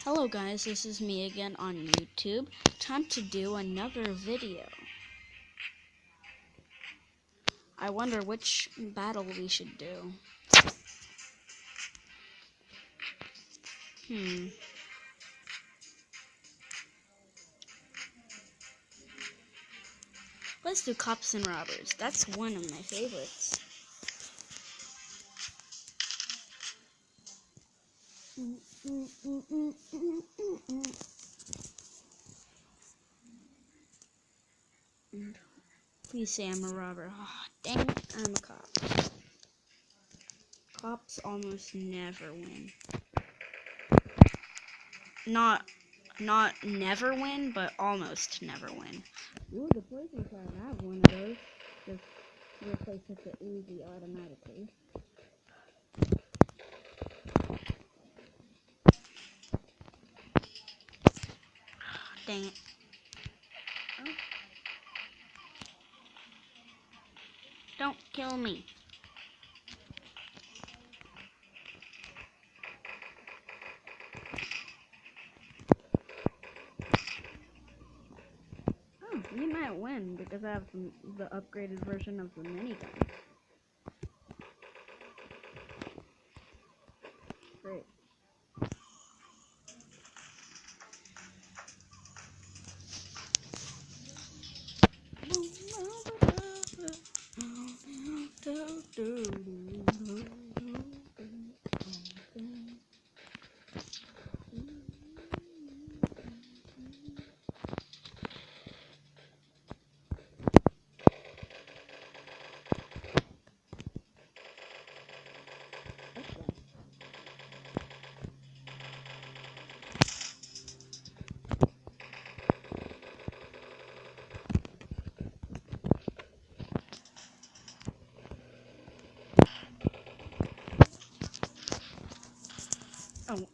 Hello guys, this is me again on YouTube. Time to do another video. I wonder which battle we should do. Let's do cops and robbers. That's one of my favorites. Please say I'm a robber. Oh, dang it, I'm a cop. Cops almost never win. Not never win, but almost never win. Ooh, the poison cloud. I have one of those. Just replace it to easy automatically. Dang it. Oh. Don't kill me. Oh, you might win because I have the upgraded version of the minigun. Great. Oh.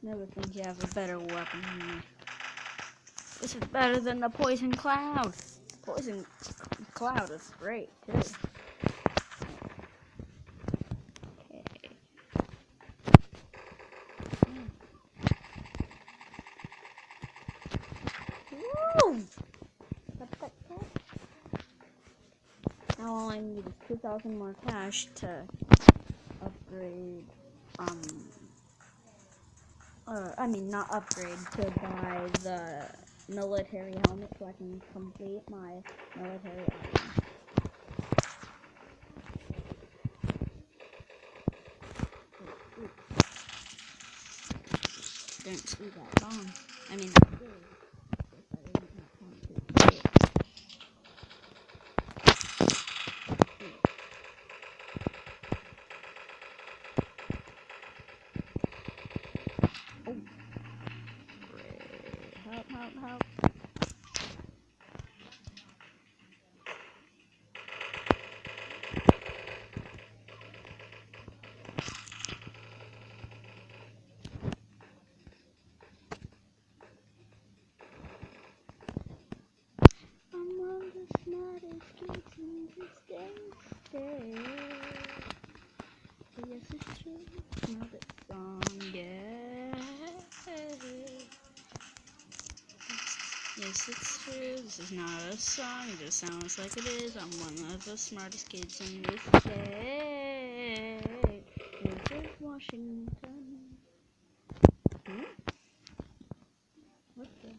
Never think you have a better weapon than me. This is better than the poison cloud. Poison cloud is great too. Okay. Woo! Now all I need is 2,000 more cash to upgrade. Not upgrade, to buy the military helmet so I can complete my military item. Didn't see that bomb. I did. Help. I'm one of the smartest kids in this day. Yes, it's true. Know that song, yeah. Yes, it's true. This is not a song. It just sounds like it is. I'm one of the smartest kids in this state. This is Washington. What the?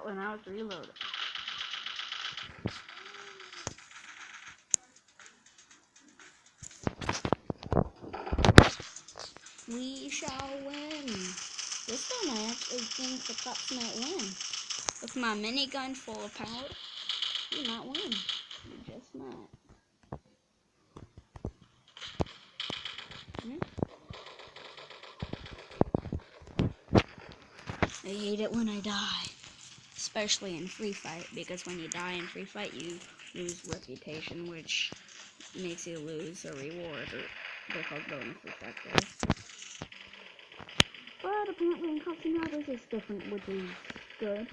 when I was reloading. We shall win. This time I actually think the cops might win. With my minigun full of power, we might win. We just might. I hate it when I die. Especially in free fight, because when you die in free fight, you lose reputation, which makes you lose a reward, or they're called bonuses back there. But apparently in Cops and Robbers it's different, which is good.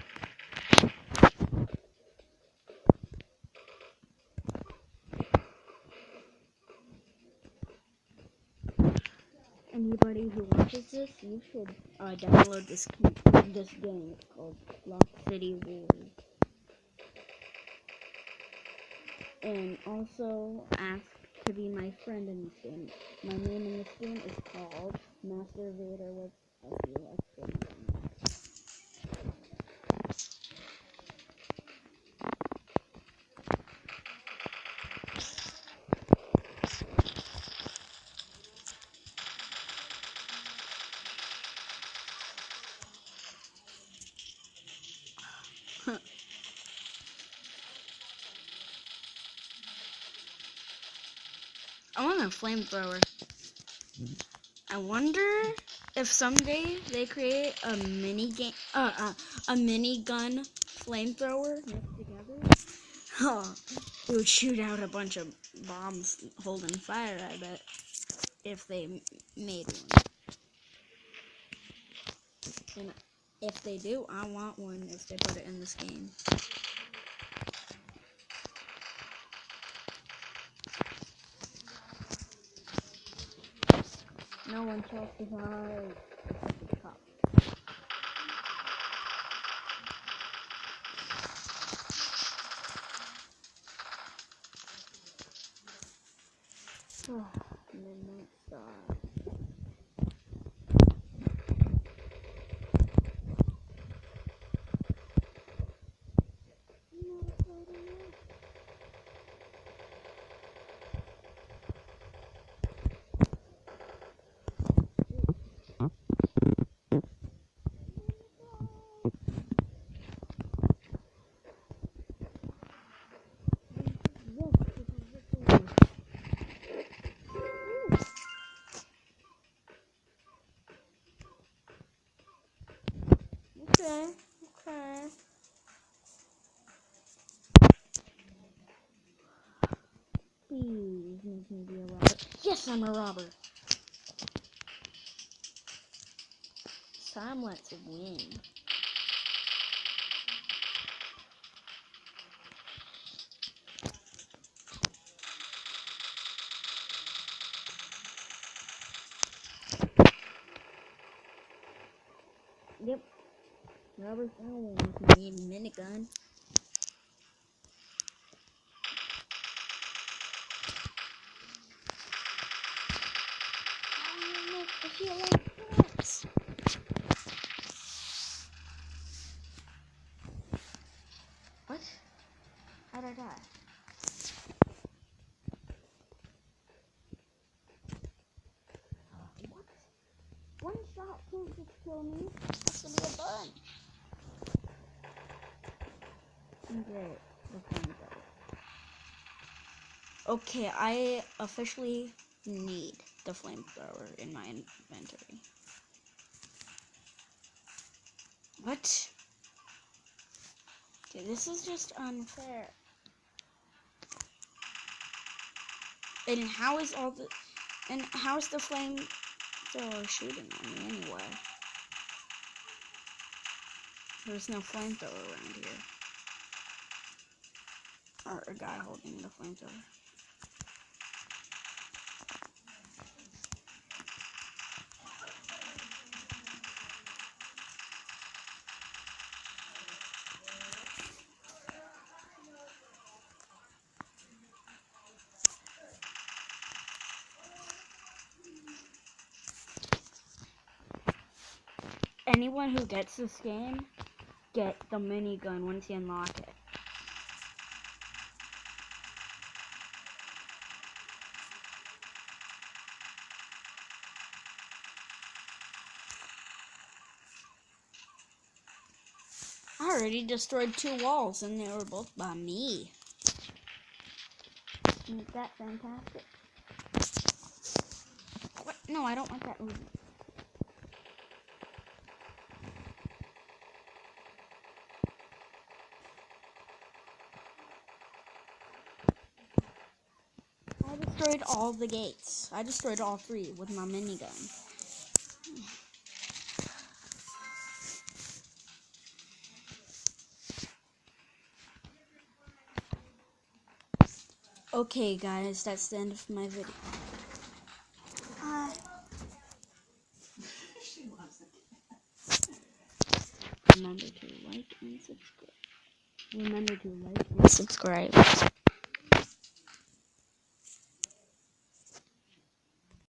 Anybody who watches this, you should download this game. It's called Lock City Wars. And also ask to be my friend in this game. My name in this game is called Master Vader with a few extra. I want a flamethrower. I wonder if someday they create a minigun flamethrower mixed together. Oh, it would shoot out a bunch of bombs holding fire, I bet, if they made one. And if they do, I want one if they put it in this game. No one shall survive except the cop. Midnight Star. Okay. Please make me be a robber. Yes, I'm a robber. Time, let's win. Yep. Robber's gonna win with me minigun. I feel like this. What? How'd I die? What? One shot can't just kill me. Has to be a bunch. Great. Okay, I officially need the flamethrower in my inventory. What? Okay, this is just unfair. And how is the flamethrower shooting on me anyway? There's no flamethrower around here. Or a guy holding the flamethrower. Anyone who gets this game get the minigun once you unlock it. I already destroyed 2 walls, and they were both by me. Isn't that fantastic? What? No, I don't want that movie. I destroyed all the gates. I destroyed all 3 with my minigun. Okay, guys, that's the end of my video. Remember to like and subscribe.